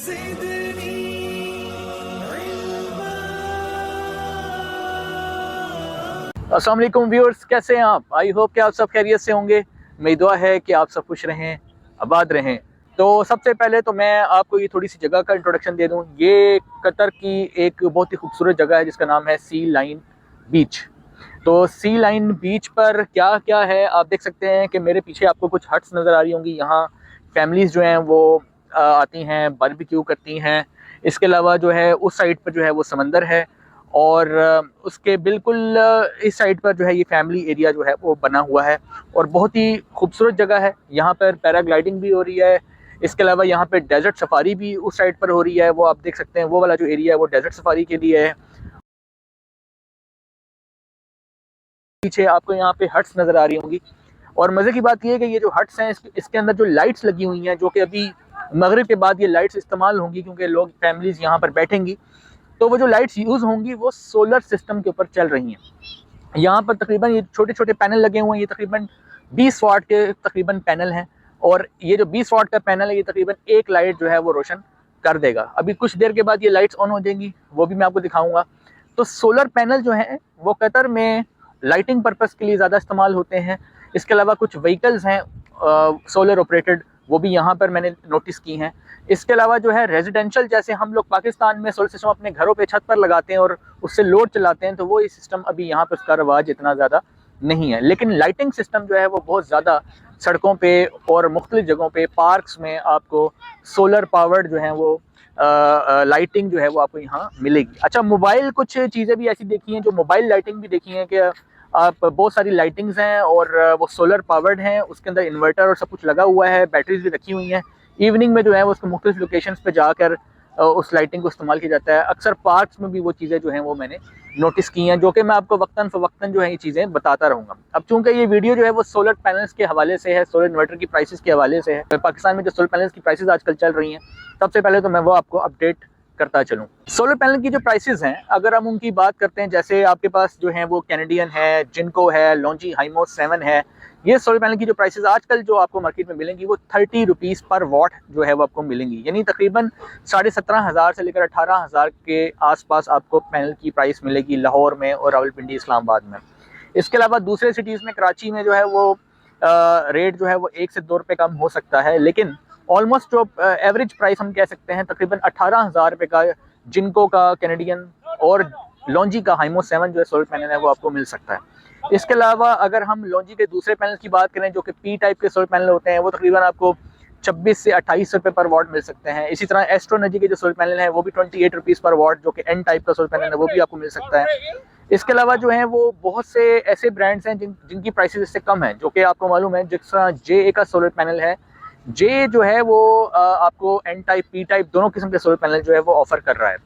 अस्सलाम वालेकुम व्यूअर्स, कैसे हैं आप? आई होप कि आप सब खैरियत से होंगे। मेरी दुआ है कि आप सब खुश रहें, आबाद रहें। तो सबसे पहले तो मैं आपको ये थोड़ी सी जगह का इंट्रोडक्शन दे दूं। ये कतर की एक बहुत ही खूबसूरत जगह है जिसका नाम है सी लाइन बीच। तो सी लाइन बीच पर क्या क्या है आप देख सकते हैं कि मेरे पीछे आपको कुछ हट्स नज़र आ रही होंगी। यहाँ फैमिलीज़ जो हैं वो आती हैं, बारबेक्यू करती हैं। इसके अलावा जो है उस साइड पर जो है वो समंदर है और उसके बिल्कुल इस साइड पर जो है ये फैमिली एरिया जो है वो बना हुआ है और बहुत ही खूबसूरत जगह है। यहाँ पर पैराग्लाइडिंग भी हो रही है। इसके अलावा यहाँ पे डेजर्ट सफारी भी उस साइड पर हो रही है। वो आप देख सकते हैं, वो वाला जो एरिया है वो डेजर्ट सफारी के लिए है। पीछे आपको यहाँ पे हट्स नज़र आ रही होंगी और मज़े की बात यह है कि ये जो हट्स हैं इसके अंदर जो लाइट्स लगी हुई हैं, जो कि अभी मगरिब के बाद ये लाइट्स इस्तेमाल होंगी क्योंकि लोग फैमिलीज़ यहाँ पर बैठेंगी। तो वो जो लाइट्स यूज़ होंगी वो सोलर सिस्टम के ऊपर चल रही हैं। यहाँ पर तकरीबन ये छोटे छोटे पैनल लगे हुए हैं। ये तकरीबन 20 वाट के तकरीबन पैनल हैं और ये जो 20 वाट का पैनल है ये तकरीबन एक लाइट जो है वो रोशन कर देगा। अभी कुछ देर के बाद ये लाइट्स ऑन हो जाएंगी, वो भी मैं आपको दिखाऊंगा। तो सोलर पैनल जो हैं वो कतर में लाइटिंग पर्पज़ के लिए ज़्यादा इस्तेमाल होते हैं। इसके अलावा कुछ व्हीकल्स हैं सोलर ऑपरेटेड, वो भी यहाँ पर मैंने नोटिस की हैं। इसके अलावा जो है रेजिडेंशियल, जैसे हम लोग पाकिस्तान में सोलर सिस्टम अपने घरों पे छत पर लगाते हैं और उससे लोड चलाते हैं, तो वो ये सिस्टम अभी यहाँ पर उसका रवाज इतना ज़्यादा नहीं है। लेकिन लाइटिंग सिस्टम जो है वो बहुत ज़्यादा सड़कों पे और मुख्तलिफ जगहों पे पार्क्स में आपको सोलर पावर्ड जो है वो लाइटिंग जो है वो आपको यहाँ मिलेगी। अच्छा, मोबाइल कुछ चीज़ें भी ऐसी देखी हैं, जो मोबाइल लाइटिंग भी देखी हैं कि आप बहुत सारी लाइटिंग्स हैं और वो सोलर पावर्ड हैं। उसके अंदर इन्वर्टर और सब कुछ लगा हुआ है, बैटरीज भी रखी हुई हैं। इवनिंग में जो है वो उसको मुख्तलिफ लोकेशंस पे जाकर उस लाइटिंग को इस्तेमाल किया जाता है। अक्सर पार्क्स में भी वो चीज़ें जो हैं वो मैंने नोटिस की हैं, जो कि मैं आपको वक्तन फ़वक्तन जो है ये चीज़ें बताता रहूँगा। अब चूँकि ये वीडियो जो है वो सोलर पैनल्स के हवाले से है, सोलर इन्वर्टर की प्राइसेस के हवाले से है। पाकिस्तान में जो सोलर पैनल्स की प्राइसेस आजकल चल रही हैं, सबसे पहले तो मैं वो आपको अपडेट करता चलूँ। सोलर पैनल की जो प्राइसेस हैं, अगर हम उनकी बात करते हैं, जैसे आपके पास जो है वो कैनेडियन है, जिनको है, लॉन्जी हाइमो 7 है। ये सोलर पैनल की जो प्राइसेस आजकल जो आपको मार्केट में मिलेंगी वो 30 रुपीज़ पर वॉट जो है वो आपको मिलेंगी, यानी तकरीबन 17,500 से लेकर 18,000 के आसपास आपको पैनल की प्राइस मिलेगी लाहौर में और रावलपिंडी इस्लामाबाद में। इसके अलावा दूसरे सिटीज़ में, कराची में जो है वो रेट जो है वो 1 से 2 रुपये कम हो सकता है, लेकिन ऑलमोस्ट जो एवरेज प्राइस हम कह सकते हैं तकरीबन 18,000 रुपये का जिनको का कैनेडियन और लॉन्जी का हाइमो 7 जो है सोलर पैनल है वो आपको मिल सकता है। इसके अलावा अगर हम लॉन्जी के दूसरे पैनल की बात करें, जो कि पी टाइप के सोलर पैनल होते हैं, वो तकरीबन आपको 26 से 28 रुपये पर वॉट मिल सकते हैं। इसी तरह एस्ट्रो एनर्जी के जो सोलर पैनल हैं वो भी 28 रुपीज़ पर वॉट, जो कि एन टाइप का सोलर पैनल है, वो भी आपको मिल सकता है। इसके अलावा जो है वो बहुत से ऐसे ब्रांड्स हैं जिनकी प्राइसेस इससे कम है, जो कि आपको मालूम है। जिस तरह जे का सोलर पैनल है, जे जो है वो आपको एन टाइप पी टाइप दोनों किस्म के सोलर पैनल जो है वो ऑफर कर रहा है।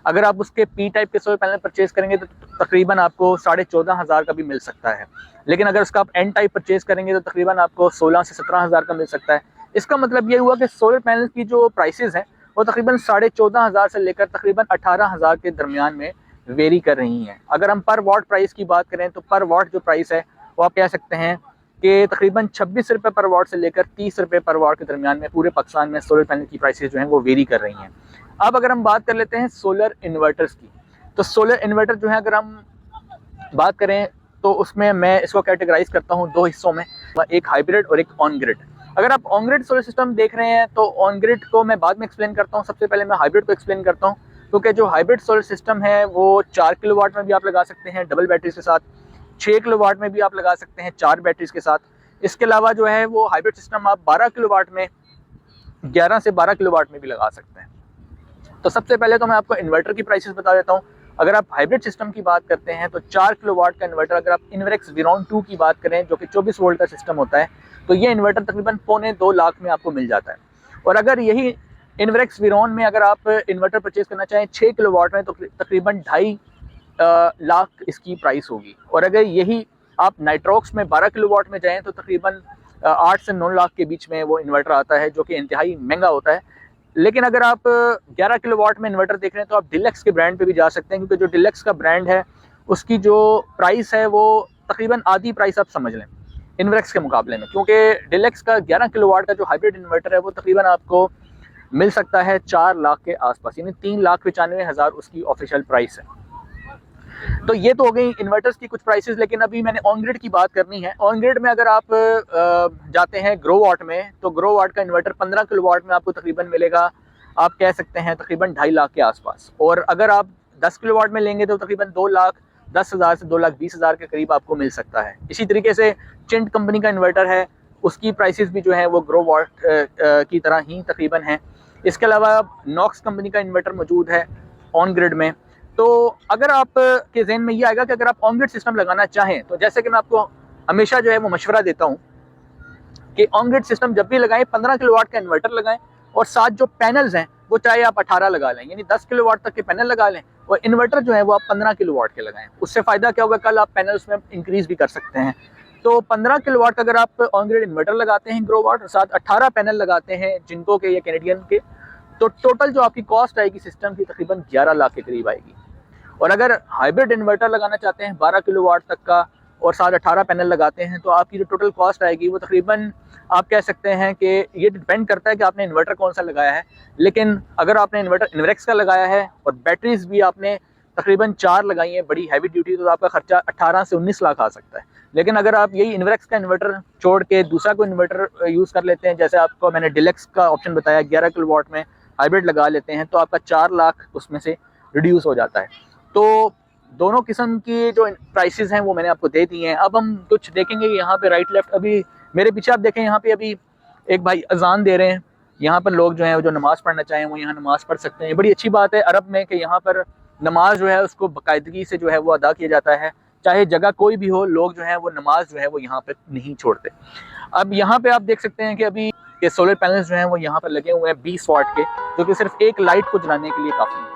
अगर आप उसके पी टाइप के सोलर पैनल परचेज करेंगे तो तकरीबन आपको 14,500 का भी मिल सकता है, लेकिन अगर उसका आप एन टाइप परचेज करेंगे तो तकरीबन आपको 16 से 17,000 का मिल सकता है। इसका मतलब ये हुआ कि सोलर पैनल की जो प्राइसेस हैं वो तकरीबन 14,500 से लेकर तकरीबन 18,000 के दरमियान में वेरी कर रही हैं। अगर हम पर वॉट प्राइस की बात करें तो पर वॉट जो प्राइस है वो आप कह सकते हैं कि तकरीबन 26 रुपये पर वॉट से लेकर 30 रुपये पर वॉट के दरमियान में पूरे पाकिस्तान में सोलर पैनल की प्राइसेस जो हैं वो वेरी कर रही हैं। अब अगर हम बात कर लेते हैं सोलर इन्वर्टर्स की, तो सोलर इन्वर्टर जो है अगर हम बात करें तो उसमें मैं इसको कैटेगराइज करता हूँ 2 हिस्सों में, एक हाइब्रिड और एक ऑन ग्रिड। अगर आप ऑन ग्रिड सोलर सिस्टम देख रहे हैं तो ऑन ग्रिड को मैं बाद में एक्सप्लेन करता हूँ, सबसे पहले मैं हाइब्रिड को एक्सप्लेन करता हूँ। क्योंकि जो हाइब्रिड सोलर सिस्टम है वो 4 किलोवाट में भी आप लगा सकते हैं डबल बैटरीज के साथ, 6 किलोवाट में भी आप लगा सकते हैं 4 बैटरीज के साथ। इसके अलावा जो है वो हाइब्रिड सिस्टम आप 12 किलोवाट में, 11 से 12 किलोवाट में भी लगा सकते हैं। तो सबसे पहले तो मैं आपको इन्वर्टर की प्राइसेस बता देता हूँ। अगर आप हाइब्रिड सिस्टम की बात करते हैं तो 4 किलोवाट का इन्वर्टर, अगर आप इन्वेरेक्स विरॉन 2 की बात करें जो कि 24 वोल्ट का सिस्टम होता है, तो ये इन्वर्टर तकरीबन 2.25 लाख में आपको मिल जाता है। और अगर यही इन्वेरेक्स विरॉन में अगर आप इन्वर्टर परचेज करना चाहें 6 किलोवाट में, तो तकरीबन 2.5 लाख इसकी प्राइस होगी। और अगर यही आप नाइट्रॉक्स में 12 किलोवाट में जाएँ तो तकरीबन 8 से 9 लाख के बीच में वो इन्वर्टर आता है, जो कि इंतहाई महंगा होता है। लेकिन अगर आप 11 किलोवाट में इन्वर्टर देख रहे हैं तो आप डिलक्स के ब्रांड पे भी जा सकते हैं, क्योंकि जो डिलक्स का ब्रांड है उसकी जो प्राइस है वो तकरीबन आधी प्राइस आप समझ लें इन्वेरेक्स के मुकाबले में, क्योंकि डिलक्स का 11 किलोवाट का जो हाइब्रिड इन्वर्टर है वो तकरीबन आपको मिल सकता है 4 लाख के आसपास, यानी 3,95,000 उसकी ऑफिशियल प्राइस है। तो ये तो हो गई इन्वर्टर्स की कुछ प्राइसेस। लेकिन अभी मैंने ऑन ग्रिड की बात करनी है। ऑन ग्रिड में अगर आप जाते हैं ग्रो वाट में, तो ग्रो वाट का इन्वर्टर 15 किलोवाट में आपको तकरीबन मिलेगा, आप कह सकते हैं तकरीबन 2.5 लाख के आसपास। और अगर आप 10 किलोवाट में लेंगे तो तकरीबन 2,10,000 से 2,20,000 के करीब आपको मिल सकता है। इसी तरीके से चिंट कंपनी का इन्वर्टर है, उसकी प्राइसेस भी जो है वो ग्रो वाट की तरह ही तकरीबन है। इसके अलावा नॉक्स कंपनी का इन्वर्टर मौजूद है ऑन ग्रिड में। तो अगर आप के जहन में ये आएगा कि अगर आप ऑन ग्रिड सिस्टम लगाना चाहें, तो जैसे कि मैं आपको हमेशा जो है वो मशवरा देता हूँ कि ऑन ग्रिड सिस्टम जब भी लगाएं 15 किलोवाट का इन्वर्टर लगाएं, और साथ जो पैनल्स हैं वो चाहे आप 18 लगा लें, यानी 10 किलोवाट तक के पैनल लगा लें, और इन्वर्टर जो है वो आप 15 किलोवाट के लगाएं। उससे फ़ायदा क्या होगा, कल आप पैनल्स में इंक्रीज़ भी कर सकते हैं। तो 15 किलोवाट का अगर आप ऑन ग्रिड इन्वर्टर लगाते हैं ग्रो वाट, और साथ 18 पैनल लगाते हैं जिनको के या कैनेडियन के, तो टोटल जो आपकी कॉस्ट आएगी सिस्टम की तकरीबन 11 लाख के करीब आएगी। और अगर हाइब्रिड इन्वर्टर लगाना चाहते हैं 12 किलोवाट तक का, और साथ 18 पैनल लगाते हैं, तो आपकी जो टोटल कॉस्ट आएगी वो तकरीबन आप कह सकते हैं कि ये डिपेंड करता है कि आपने इन्वर्टर कौन सा लगाया है। लेकिन अगर आपने इन्वर्टर इन्वेक्स का लगाया है और बैटरीज भी आपने तकरीबन 4 लगाई हैं बड़ी हैवी ड्यूटी, तो आपका खर्चा 18 से 19 लाख आ सकता है। लेकिन अगर आप यही इन्वेक्स का इन्वर्टर छोड़ के दूसरा कोई इन्वर्टर यूज़ कर लेते हैं, जैसे आपको मैंने डिलेक्स का ऑप्शन बताया 11 किलोवाट में हाइब्रिड लगा लेते हैं, तो आपका 4 लाख उसमें से रिड्यूस हो जाता है। तो दोनों किस्म की जो प्राइसेस हैं वो मैंने आपको दे दी हैं। अब हम कुछ देखेंगे यहाँ पे राइट लेफ्ट, अभी मेरे पीछे आप देखें, यहाँ पे अभी एक भाई अजान दे रहे हैं। यहाँ पर लोग जो हैं जो नमाज़ पढ़ना चाहें वो यहाँ नमाज़ पढ़ सकते हैं। बड़ी अच्छी बात है अरब में कि यहाँ पर नमाज जो है उसको बाकायदगी से जो है वो अदा किया जाता है, चाहे जगह कोई भी हो, लोग जो है वो नमाज जो है वो यहाँ पर नहीं छोड़ते। अब यहाँ पे आप देख सकते हैं कि अभी ये सोलर पैनल्स जो हैं वो यहाँ पर लगे हुए हैं 20 वाट के, जो कि सिर्फ एक लाइट को जलाने के लिए काफ़ी है।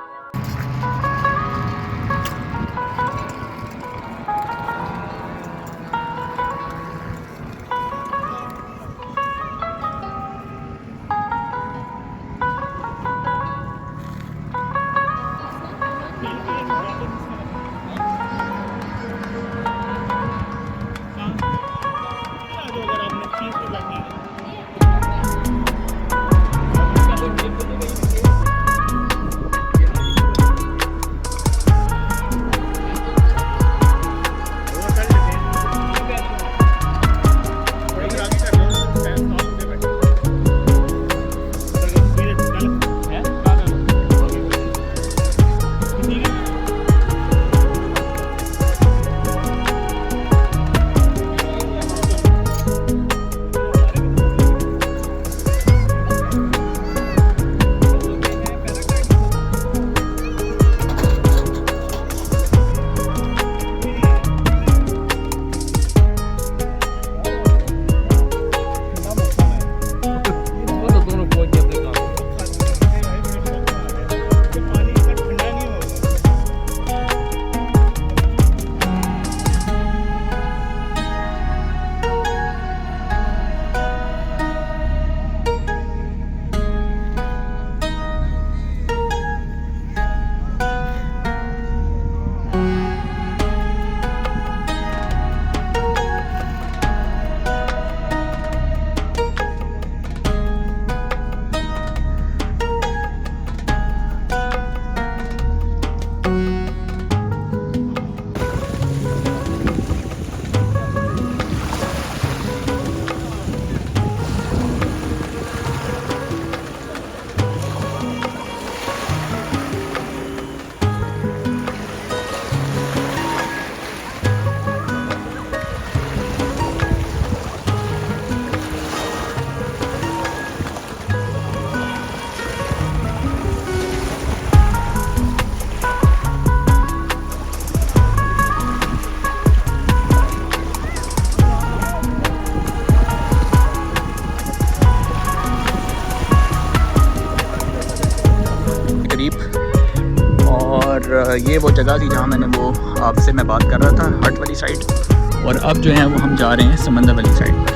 ये वो जगह थी जहाँ मैंने वो आपसे मैं बात कर रहा था, हट वाली साइड। और अब जो है वो हम जा रहे हैं समंदर वाली साइड पर।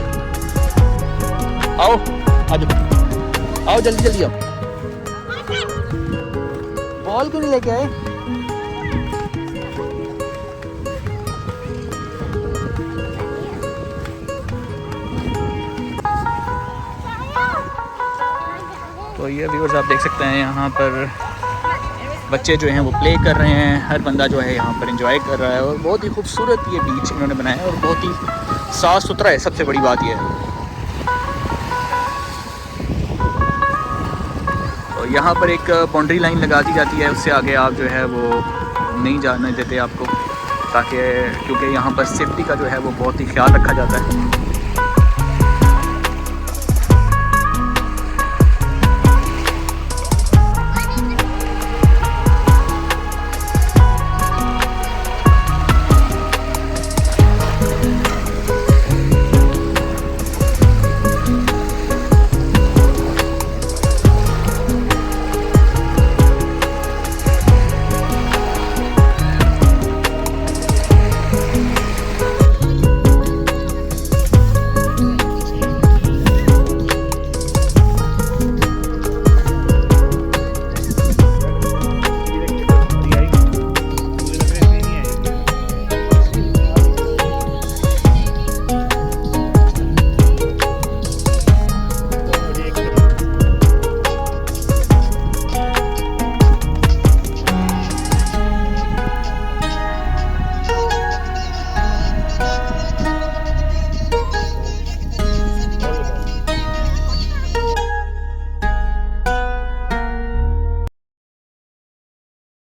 आओ आओ जल्दी जल्दी आओ। बॉल क्यों नहीं लेके आए? तो ये व्यूअर्स आप देख सकते हैं यहाँ पर बच्चे जो हैं वो प्ले कर रहे हैं, हर बंदा जो है यहाँ पर एंजॉय कर रहा है। और बहुत ही खूबसूरत ये बीच इन्होंने बनाया है और बहुत ही साफ़ सुथरा है, सबसे बड़ी बात ये है। और यहाँ पर एक बाउंड्री लाइन लगा दी जाती है, उससे आगे आप जो है वो नहीं जाने देते आपको, ताकि क्योंकि यहाँ पर सेफ्टी का जो है वो बहुत ही ख्याल रखा जाता है।